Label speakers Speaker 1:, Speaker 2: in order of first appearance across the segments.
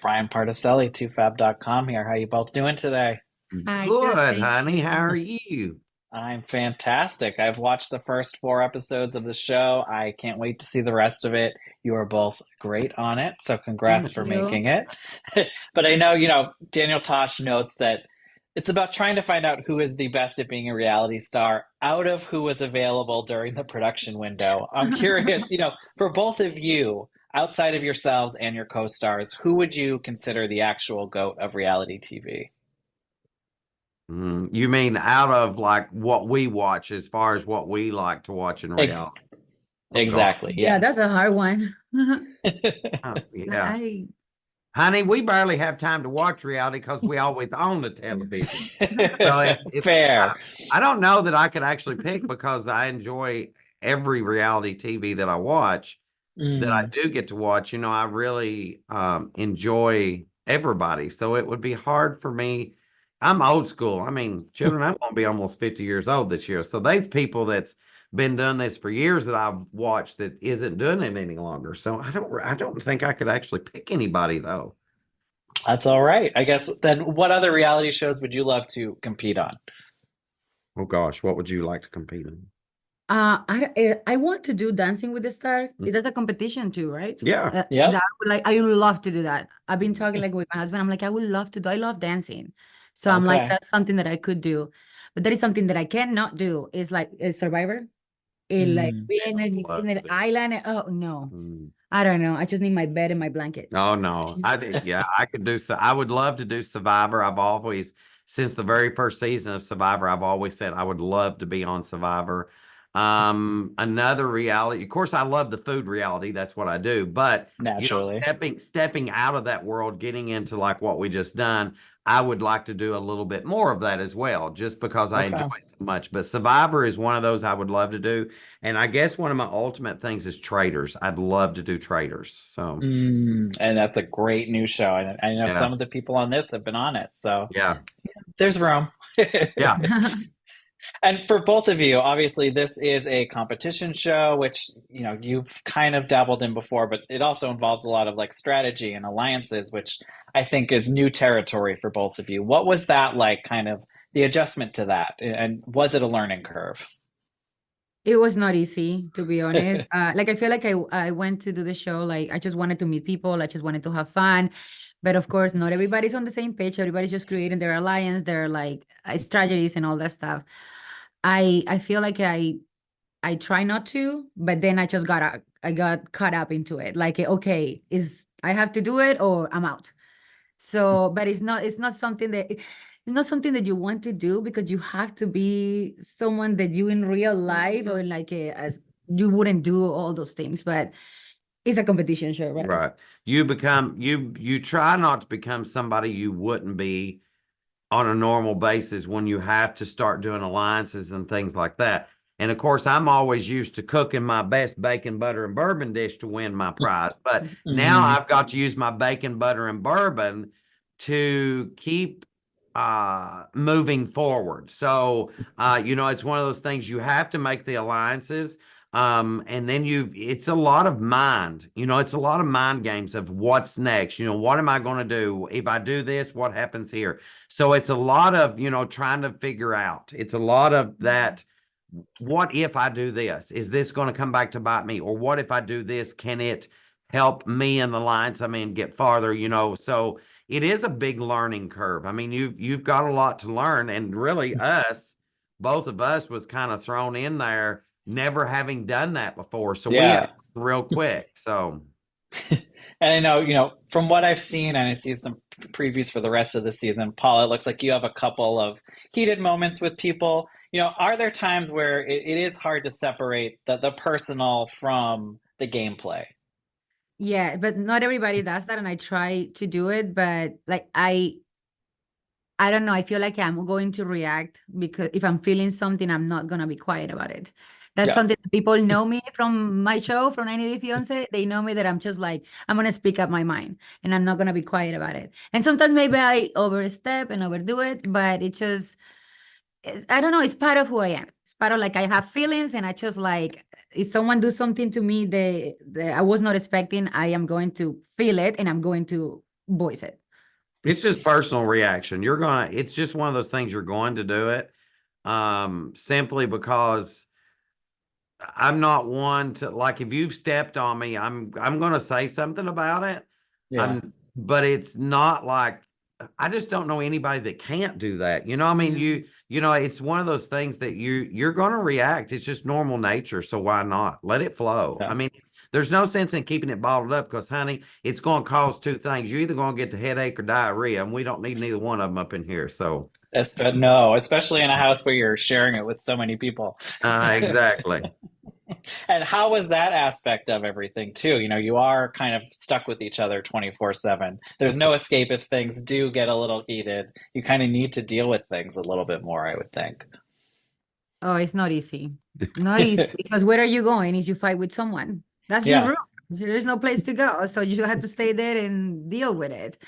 Speaker 1: Brian Particelli, 2fab.com here. How you both doing today?
Speaker 2: Hi, good,
Speaker 3: Good,
Speaker 2: thank
Speaker 3: honey. How
Speaker 2: you.
Speaker 3: are you?
Speaker 1: I'm fantastic. I've watched the first four episodes of the show. I can't wait to see the rest of it. You are both great on it, so congrats
Speaker 2: Thank
Speaker 1: for
Speaker 2: you.
Speaker 1: making it. But I know, Daniel Tosh notes that it's about trying to find out who is the best at being a reality star out of who was available during the production window. I'm curious, for both of you, outside of yourselves and your co-stars, who would you consider the actual GOAT of reality TV?
Speaker 3: You mean out of like what we watch as far as what we like to watch in
Speaker 1: Ex-
Speaker 3: reality? Oh God.
Speaker 1: exactly,
Speaker 2: Yeah, that's a
Speaker 1: yes.
Speaker 2: hard one.
Speaker 3: Yeah.
Speaker 2: I
Speaker 3: Honey, we barely have time to watch reality because we always own the television. So if
Speaker 1: Fair.
Speaker 3: I don't know that I could actually pick because I enjoy every reality TV that I watch, that I
Speaker 1: Mm,
Speaker 3: do get to watch. I really enjoy everybody. So it would be hard for me. I'm old school. I mean, children, I'm going to be almost 50 years old this year. So there's people that's been doing this for years that I've watched that isn't doing it any longer. So I don't think I could actually pick anybody though.
Speaker 1: that's all right. I guess then what other reality shows would you love to compete on?
Speaker 3: Oh gosh, what would you like to compete in?
Speaker 2: I want to do Dancing with the Stars.
Speaker 3: Mm,
Speaker 2: Is that a competition too, right?
Speaker 3: yeah.
Speaker 1: Yep.
Speaker 2: I would love to do that. I've been talking like with my husband. I'm like, I would love to do. I love dancing, so I'm like,
Speaker 1: Okay.
Speaker 2: that's something that I could do. But that is something that I cannot do. Is like a Survivor. Like
Speaker 1: Mm.
Speaker 2: being
Speaker 3: Love
Speaker 2: in
Speaker 3: to
Speaker 2: an
Speaker 3: do.
Speaker 2: island. Oh no,
Speaker 3: Mm.
Speaker 2: I don't know. I just need my bed and my blankets.
Speaker 3: Oh no, I did. Yeah, I could do so. I would love to do Survivor. I've always, since the very first season of Survivor, I've always said I would love to be on Survivor. Another reality. Of course, I love the food reality. That's what I do. But
Speaker 1: Naturally.
Speaker 3: stepping out of that world, getting into like what we just done, I would like to do a little bit more of that as well, just because I enjoy
Speaker 1: Okay.
Speaker 3: it so much. But Survivor is one of those I would love to do. And I guess one of my ultimate things is Traders. I'd love to do Traders. So.
Speaker 1: And that's a great new show. And I know
Speaker 3: Yeah.
Speaker 1: some of the people on this have been on it, so
Speaker 3: Yeah.
Speaker 1: there's room.
Speaker 3: Yeah.
Speaker 1: And for both of you, obviously, this is a competition show, which, you've kind of dabbled in before, but it also involves a lot of like strategy and alliances, which I think is new territory for both of you. What was that like, kind of the adjustment to that? And was it a learning curve?
Speaker 2: It was not easy, to be honest. Like I feel like I went to do the show, like I just wanted to meet people, I just wanted to have fun. But of course, not everybody's on the same page. Everybody's just creating their alliance, their like strategies and all that stuff. I feel like I try not to, but then I got caught up into it. Like, okay, is I have to do it or I'm out. So, but it's not something that you want to do because you have to be someone that you in real life or like as you wouldn't do all those things. But it's a competition show, right?
Speaker 3: Right. You try not to become somebody you wouldn't be on a normal basis when you have to start doing alliances and things like that. And of course, I'm always used to cooking my best bacon, butter, and bourbon dish to win my prize. But now
Speaker 1: Mhm.
Speaker 3: I've got to use my bacon, butter, and bourbon to keep moving forward. So it's one of those things you have to make the alliances. And then it's a lot of mind, it's a lot of mind games of what's next. What am I going to do? If I do this, what happens here? So it's a lot of, trying to figure out. It's a lot of that. What if I do this? Is this going to come back to bite me? Or what if I do this? Can it help me in the lines? I mean, get farther, So it is a big learning curve. I mean, you've got a lot to learn. And really both of us was kind of thrown in there, never having done that before. So we had
Speaker 1: Yeah.
Speaker 3: to real quick. So
Speaker 1: And I know, from what I've seen, and I see some previews for the rest of the season, Paul, it looks like you have a couple of heated moments with people. Are there times where it is hard to separate the personal from the gameplay?
Speaker 2: Yeah, but not everybody does that, and I try to do it, but like I don't know. I feel like I'm going to react because if I'm feeling something, I'm not gonna be quiet about it. That's
Speaker 1: Yeah.
Speaker 2: something that people know me from my show, from 90 Day Fiance. They know me that I'm just like, I'm gonna speak up my mind and I'm not gonna be quiet about it. And sometimes maybe I overstep and overdo it, but I don't know, it's part of who I am. It's part of like I have feelings and I just like if someone do something to me that I was not expecting, I am going to feel it and I'm going to voice it.
Speaker 3: It's just personal reaction. It's just one of those things you're going to do it. Simply because I'm not one to like if you've stepped on me, I'm gonna say something about it.
Speaker 1: Yeah.
Speaker 3: But it's not like I just don't know anybody that can't do that. You know, I mean, it's one of those things that you're gonna react. It's just normal nature. So why not? Let it flow. I
Speaker 1: Yeah.
Speaker 3: mean, there's no sense in keeping it bottled up because, honey, it's gonna cause two things. You're either gonna get the headache or diarrhea, and we don't need neither one of them up in here. So
Speaker 1: No, especially in a house where you're sharing it with so many people.
Speaker 3: exactly.
Speaker 1: And how was that aspect of everything too? You are kind of stuck with each other 24/7. There's no escape if things do get a little heated. You kind of need to deal with things a little bit more, I would think.
Speaker 2: Oh, it's not easy. Not easy because where are you going if you fight with someone? That's your
Speaker 1: Yeah.
Speaker 2: room. There's no place to go. So you have to stay there and deal with it.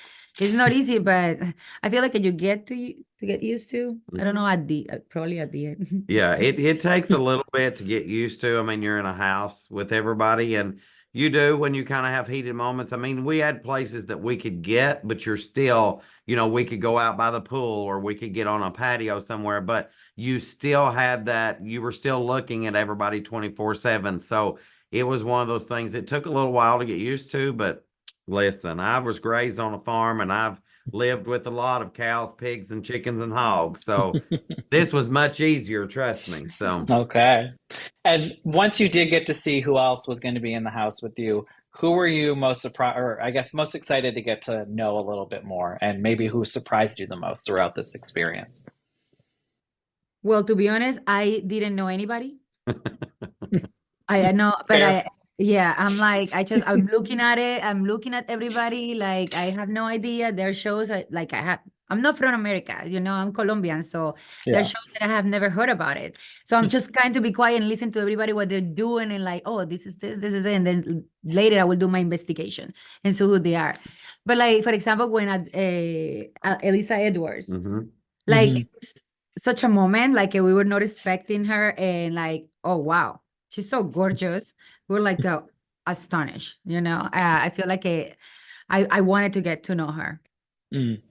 Speaker 2: It's not easy, but I feel like you get to get used to. I don't know at the probably at the end.
Speaker 3: Yeah, it takes a little bit to get used to. I mean, you're in a house with everybody, and you do when you kind of have heated moments. I mean, we had places that we could get, but you're still, we could go out by the pool or we could get on a patio somewhere, but you still had that, you were still looking at everybody 24/7. So it was one of those things. It took a little while to get used to, but listen, I was raised on a farm and I've lived with a lot of cows, pigs, and chickens and hogs. So this was much easier, trust me. So,
Speaker 1: Okay. And once you did get to see who else was going to be in the house with you, who were you most surprised, or I guess most excited to get to know a little bit more, and maybe who surprised you the most throughout this experience?
Speaker 2: Well, to be honest, I didn't know anybody. I know, but
Speaker 1: Fair.
Speaker 2: yeah, I'm like, I'm looking at it. I'm looking at everybody. Like, I have no idea. There are shows I'm not from America, I'm Colombian. So there are
Speaker 1: Yeah.
Speaker 2: shows that I have never heard about it. So I'm just kind to be quiet and listen to everybody, what they're doing. And like, oh, this is it. And then later I will do my investigation and see who they are. But like, for example, when Elisa Edwards,
Speaker 3: mhm.
Speaker 2: like
Speaker 1: Hmm.
Speaker 2: such a moment, like we were not expecting her, and like, oh wow, she's so gorgeous. We are like astonished, I feel like I wanted to get to know her.
Speaker 1: Mm.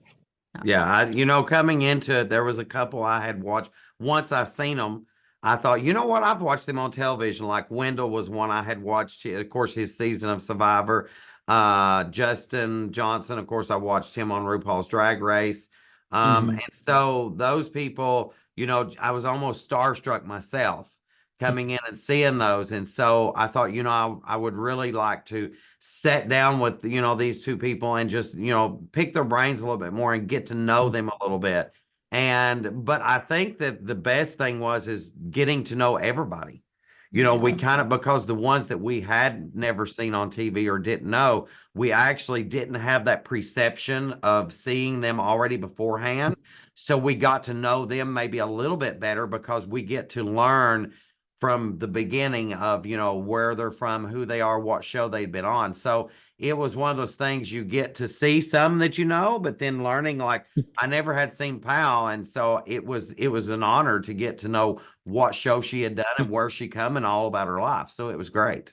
Speaker 3: Yeah, coming into it, there was a couple I had watched. Once I seen them, I thought, you know what? I've watched them on television. Like Wendell was one I had watched. Of course, his season of Survivor. Justin Johnson, of course, I watched him on RuPaul's Drag Race.
Speaker 1: Hmm.
Speaker 3: And so those people, I was almost starstruck myself coming in and seeing those. And so I thought, I would really like to sit down with, these two people and just, pick their brains a little bit more and get to know them a little bit. But I think that the best thing is getting to know everybody. We
Speaker 1: Yeah.
Speaker 3: kind of, because the ones that we had never seen on TV or didn't know, we actually didn't have that perception of seeing them already beforehand. So we got to know them maybe a little bit better because we get to learn from the beginning of, where they're from, who they are, what show they'd been on. So it was one of those things you get to see some that but then learning like I never had seen Pal, and so it was an honor to get to know what show she had done and where she come and all about her life. So it was great.